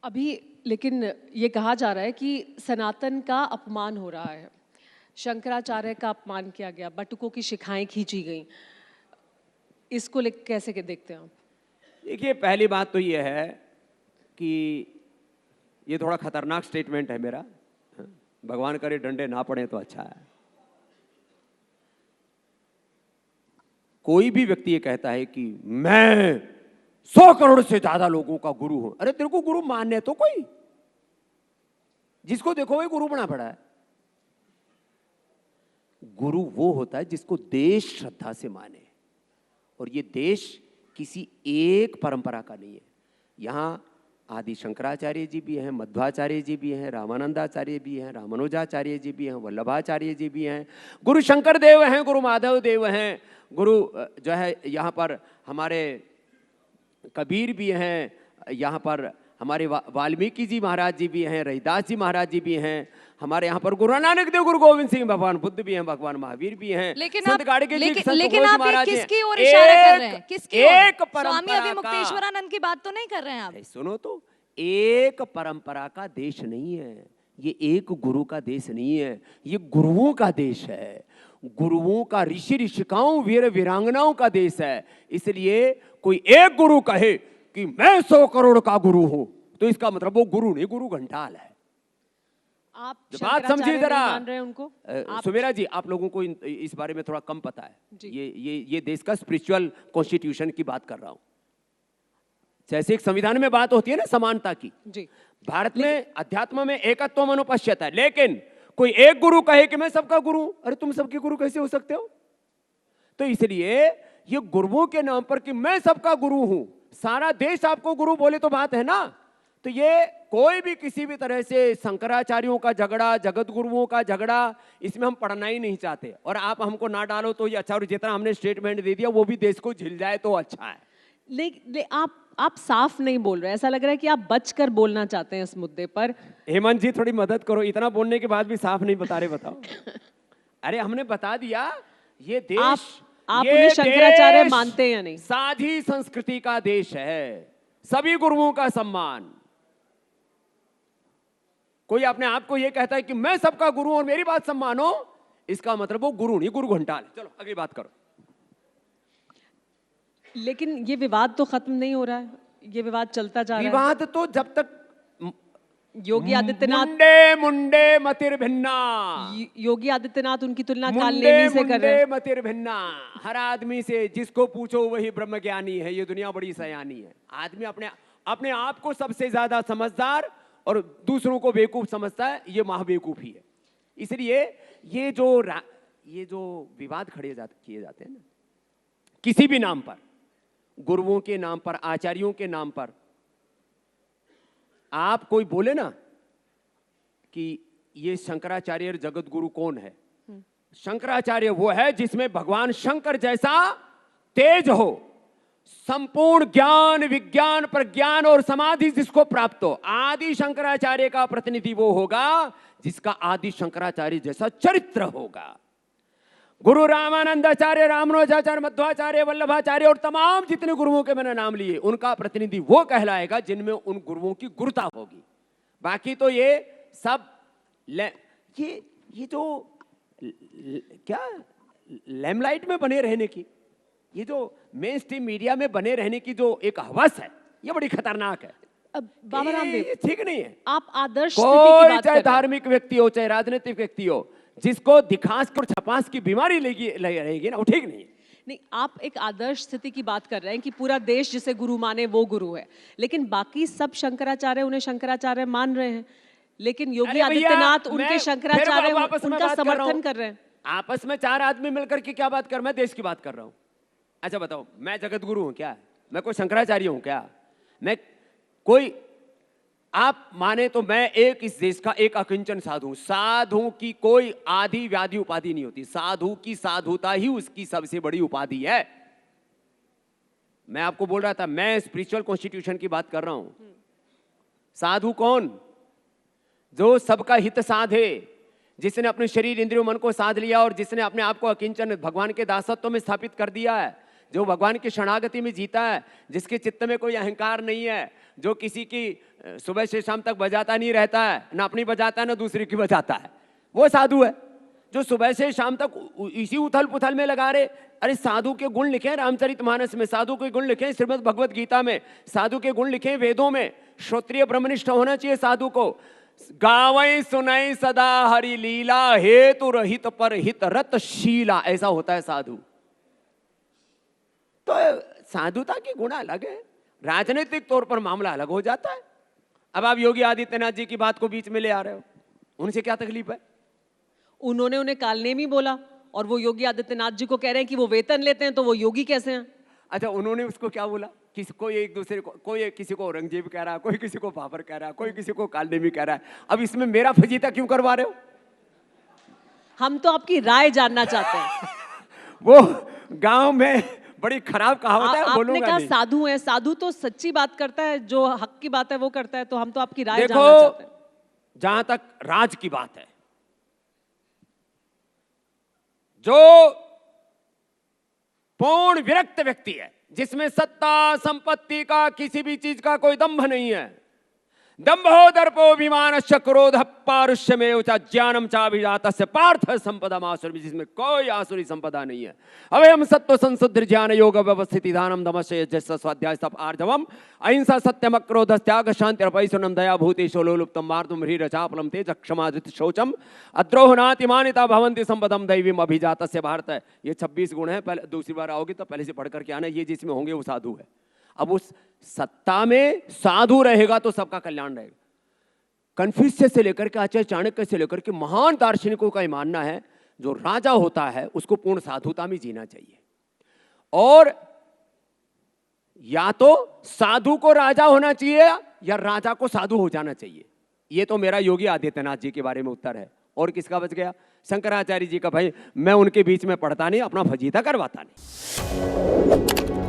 अभी लेकिन ये कहा जा रहा है कि सनातन का अपमान हो रहा है, शंकराचार्य का अपमान किया गया, बटुकों की शिखाएं खींची गई, इसको कैसे के देखते हैं आप? देखिए, पहली बात तो ये है कि ये थोड़ा खतरनाक स्टेटमेंट है मेरा। भगवान करे डंडे ना पड़े तो अच्छा है। कोई भी व्यक्ति ये कहता है कि मैं 100 करोड़ से ज्यादा लोगों का गुरु हूं। अरे तेरे को गुरु मानने तो कोई, जिसको देखो वही गुरु बना पड़ा है। गुरु वो होता है जिसको देश श्रद्धा से माने, और ये देश किसी एक परंपरा का नहीं है। यहां आदि शंकराचार्य जी भी हैं, मध्वाचार्य जी भी हैं, रामानंदाचार्य भी हैं, रामानुजाचार्य जी भी हैं, वल्लभाचार्य जी भी हैं, गुरु शंकर देव हैं, गुरु माधव देव हैं, गुरु जो है यहाँ पर हमारे कबीर भी हैं, यहाँ पर हमारे वाल्मीकि जी महाराज जी भी हैं, रहीदास जी महाराज जी भी हैं, हमारे यहाँ पर गुरु नानक देव, गुरु गोविंद सिंह, भगवान बुद्ध भी हैं, भगवान महावीर भी हैं। लेकिन संत आप गाड़गे जी, संत लेकिन घोष आप महाराज जी किसकी हैं। ओर इशारा कर रहे हैं? किसकी ओर? एक स्वामी परंपरा अभिमुक्तेश्वरानंद की बात तो नहीं कर रहे हैं आप? सुनो तो, एक परंपरा का देश नहीं है ये, एक गुरु का देश नहीं है ये, गुरुओं का देश है, गुरुओं का, ऋषि ऋषिकाओं, वीर वीरांगनाओं का देश है। इसलिए कोई एक गुरु कहे कि मैं 100 करोड़ का गुरु हूं, तो इसका मतलब वो गुरु नहीं, गुरु घंटाल है। आप बात समझिए जरा। मान रहे हैं उनको? सुमेरा जी, आप लोगों को इस बारे में थोड़ा कम पता है। ये देश का स्पिरिचुअल कॉन्स्टिट्यूशन की बात कर रहा हूं। जैसे एक संविधान में बात होती है ना समानता की, जी, भारत में अध्यात्म में एकत्व अनुपश्यता है, लेकिन कोई एक गुरु कहे कि मैं सबका गुरु, अरे तुम सबके गुरु कैसे हो सकते हो? तो इसलिए ये गुरुओं के नाम पर कि मैं सबका गुरु हूं, सारा देश आपको गुरु बोले तो बात है ना। तो ये कोई भी किसी भी तरह से शंकराचार्यों का झगड़ा, जगत गुरुओं का झगड़ा, इसमें हम पढ़ना ही नहीं चाहते। और आप हमको ना डालो तो ये अच्छा, और जितना हमने स्टेटमेंट दे दिया वो भी देश को झिल जाए तो अच्छा है। लेकिन आप साफ नहीं बोल रहे, ऐसा लग रहा है कि आप बचकर बोलना चाहते हैं इस मुद्दे पर। हेमंत जी थोड़ी मदद करो, इतना बोलने के बाद भी साफ नहीं बता रहे, बताओ। अरे हमने बता दिया, ये देश, आप उन्हें शंकराचार्य मानते हैं या नहीं? साझी संस्कृति का देश है, सभी गुरुओं का सम्मान। कोई अपने आप को ये कहता है कि मैं सबका गुरु और मेरी बात सम्मानो, इसका मतलब वो गुरु नहीं, गुरु घंटाल है। चलो अगली बात करो। लेकिन ये विवाद तो खत्म नहीं हो रहा है, ये विवाद चलता जा रहा है। विवाद तो जब तक योगी आदित्यनाथ, मुंडे मुंडे मतिर भिन्ना, योगी आदित्यनाथ उनकी तुलना कालनेमी से कर रहे हैं। मतिर भिन्ना, हर आदमी से जिसको पूछो वही ब्रह्मज्ञानी है। ये दुनिया बड़ी सयानी है। आदमी अपने आप को सबसे ज्यादा समझदार और दूसरों को बेवकूफ समझता है, ये महाबेवकूफी है। इसलिए ये जो विवाद किए जाते हैं ना, किसी भी नाम पर, गुरुओं के नाम पर, आचार्यों के नाम पर, आप कोई बोले ना कि ये शंकराचार्य जगत गुरु कौन है? शंकराचार्य वो है जिसमें भगवान शंकर जैसा तेज हो, संपूर्ण ज्ञान, विज्ञान, प्रज्ञान और समाधि जिसको प्राप्त हो। आदि शंकराचार्य का प्रतिनिधि वो होगा जिसका आदि शंकराचार्य जैसा चरित्र होगा। गुरु रामानंदाचार्य, रामानुजाचार्य, मध्वाचार्य, वल्लभाचार्य और तमाम जितने गुरुओं के मैंने नाम लिए, उनका प्रतिनिधि वो कहलाएगा जिनमें उन गुरुओं की गुरुता होगी। बाकी तो ये सब ये जो क्या लैमलाइट में बने रहने की, ये जो मेन स्ट्रीम मीडिया में बने रहने की जो एक हवस है, ये बड़ी खतरनाक है। बाबा रामदेव, ये ठीक नहीं है। आप आदर्श स्थिति की बात कर रहे हैं। चाहे धार्मिक व्यक्ति हो, चाहे राजनीतिक व्यक्ति हो, जिसको दिखास और छपास की बीमारी रहेगी ना, वो ठीक नहीं है। नहीं, आप एक आदर्श स्थिति की बात कर रहे हैं कि पूरा देश जिसे गुरु माने वो गुरु है, लेकिन बाकी सब शंकराचार्य उन्हें शंकराचार्य मान रहे हैं, लेकिन योगी आदित्यनाथ उनके शंकराचार्य उनका समर्थन कर रहे हैं। आपस में चार आदमी मिलकर के क्या बात कर, मैं देश की बात कर रहा हूं। अच्छा बताओ, मैं जगत गुरु हूं क्या? मैं कोई शंकराचार्य हूं क्या? मैं कोई, आप माने तो मैं एक इस देश का एक अकिंचन साधु। साधु की कोई आदि व्याधि उपाधि नहीं होती। साधु की साधुता ही उसकी सबसे बड़ी उपाधि है। मैं आपको बोल रहा था, मैं स्पिरिचुअल कॉन्स्टिट्यूशन की बात कर रहा हूं। साधु कौन? जो सबका हित साधे, जिसने अपने शरीर, इंद्रियों, मन को साध लिया और जिसने अपने आप को अकिंचन भगवान के दासत्व में स्थापित कर दिया है, जो भगवान की शरणागति में जीता है, जिसके चित्त में कोई अहंकार नहीं है, जो किसी की सुबह से शाम तक बजाता नहीं रहता है, ना अपनी बजाता है ना दूसरी की बजाता है, वो साधु है। जो सुबह से शाम तक इसी उथल पुथल में लगा रहे, अरे साधु के गुण लिखे रामचरितमानस में, साधु के गुण लिखे श्रीमद् भगवत गीता में, साधु के गुण लिखे वेदों में। श्रोत्रिय ब्रह्मनिष्ठ होना चाहिए साधु को। गावै सुनाई सदा हरि लीला, हेतु रहित पर हित रत शीला, ऐसा होता है साधु। तो साधुता की गुण अलग है, राजनीतिक तौर पर मामला अलग हो जाता है। अब आप योगी आदित्यनाथ जी की बात को बीच में ले आ रहे हो, उनसे क्या तकलीफ है? उन्होंने उन्हें कालनेमी बोला और वो योगी आदित्यनाथ जी को कह रहे हैं कि वो वेतन लेते हैं, तो वो योगी कैसे हैं? अच्छा, उन्होंने उसको क्या बोला? कोई एक दूसरे को, कोई किसी को औरंगजेब कह रहा है, कोई किसी को बाबर कह रहा है, कोई किसी को कालनेमी कह रहा है। अब इसमें मेरा फजीता क्यों करवा रहे हो? हम तो आपकी राय जानना चाहते हैं। वो गांव में बड़ी खराब कहावत है, आपने बोलूंगा कहा नहीं। साधु है, साधु तो सच्ची बात करता है, जो हक की बात है वो करता है, तो हम तो आपकी राय देखो, जानना चाहते हैं। जहां तक राज की बात है, जो पूर्ण विरक्त व्यक्ति है, जिसमें सत्ता संपत्ति का किसी भी चीज का कोई दंभ नहीं है, दंभो दर्पोभिमानश्च क्रोधः पारुष्यमेव च ज्ञानम चाभिजातस्य पार्थ संपदाम आसुरी, जिसमें कोई आसुरी संपदा नहीं है। अवयम सत्व संशुद्ध ज्ञान योग व्यवस्थिति दानम दमस्य यज्ञ स्वाध्याय तप आर्जवम अहिंसा सत्यम क्रोध त्याग शांति अपैशुनम दया भूतेषु लोलुप्तम मार्तुम ह्रीरचापलम तेज क्षमा धृत शौचम अद्रोहनाति मानिता भवन्ति संपदम दैवीम अभिजातस्य भारत। ये 26 गुण है। पहले दूसरी बार आओगे तो पहले से पढ़ करके आना, ये जिसमें होंगे वो साधु है। अब उस सत्ता में साधु रहेगा तो सबका कल्याण रहेगा। कन्फ्यूशियस से लेकर के आचार्य चाणक्य से लेकर के महान दार्शनिकों का ये मानना है, जो राजा होता है उसको पूर्ण साधुता में जीना चाहिए, और या तो साधु को राजा होना चाहिए या राजा को साधु हो जाना चाहिए। ये तो मेरा योगी आदित्यनाथ जी के बारे में उत्तर है। और किसका बच गया? शंकराचार्य जी का। भाई मैं उनके बीच में पढ़ता नहीं, अपना फजीता करवाता नहीं।